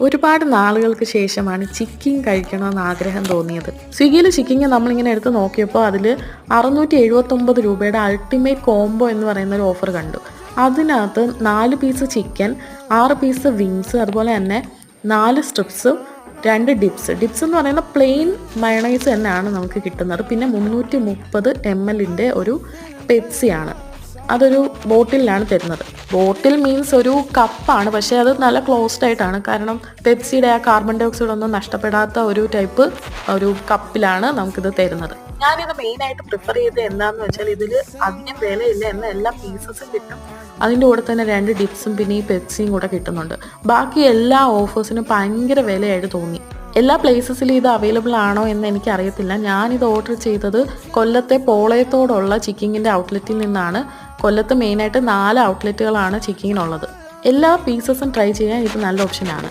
ഒരുപാട് നാളുകൾക്ക് ശേഷമാണ് ചിക്കിങ് കഴിക്കണമെന്ന് ആഗ്രഹം തോന്നിയത്. സ്വിഗ്ഗിയിൽ ചിക്കിങ് നമ്മളിങ്ങനെ എടുത്ത് നോക്കിയപ്പോൾ അതിൽ 679 രൂപയുടെ അൾട്ടിമേറ്റ് കോംബോ എന്ന് പറയുന്ന ഒരു ഓഫർ കണ്ടു. അതിനകത്ത് 4 പീസ് ചിക്കൻ, 6 പീസ് വിങ്സ്, അതുപോലെ തന്നെ 4 സ്ട്രിപ്സ്, 2 ഡിപ്സ് എന്ന് പറയുന്ന പ്ലെയിൻ മയണൈസ് തന്നെയാണ് നമുക്ക് കിട്ടുന്നത്. പിന്നെ 330 ml ഒരു പെപ്സിയാണ്. അതൊരു ബോട്ടിലാണ് തരുന്നത്. ബോട്ടിൽ മീൻസ് ഒരു കപ്പാണ്, പക്ഷേ അത് നല്ല ക്ലോസ്ഡ് ആയിട്ടാണ്. കാരണം പെപ്സിയുടെ ആ കാർബൺ ഡൈ ഓക്സൈഡ് ഒന്നും നഷ്ടപ്പെടാത്ത ഒരു ടൈപ്പ് ഒരു കപ്പിലാണ് നമുക്കിത് തരുന്നത്. ഞാനിത് മെയിനായിട്ട് പ്രിഫർ ചെയ്തത് എന്താണെന്ന് വെച്ചാൽ ഇതിൽ അധികം വിലയില്ല, എന്നാൽ എല്ലാ പീസസും കിട്ടും. അതിൻ്റെ കൂടെ തന്നെ 2 ഡിപ്സും പിന്നെ ഈ പെപ്സിയും കൂടെ കിട്ടുന്നുണ്ട്. ബാക്കി എല്ലാ ഓഫേഴ്സിനും ഭയങ്കര വിലയായിട്ട് തോന്നി. എല്ലാ പ്ലേസസിലും ഇത് അവൈലബിൾ ആണോ എന്ന് എനിക്കറിയത്തില്ല. ഞാനിത് ഓർഡർ ചെയ്തത് കൊല്ലത്തെ പോളയത്തോടുള്ള ചിക്കിങ്ങിൻ്റെ ഔട്ട്ലെറ്റിൽ നിന്നാണ്. കൊല്ലത്ത് മെയിനായിട്ട് 4 ഔട്ട്ലെറ്റുകളാണ് ചിക്കിങ്ങിനുള്ളത്. എല്ലാ പീസസും ട്രൈ ചെയ്യാൻ ഇത് നല്ല ഓപ്ഷനാണ്.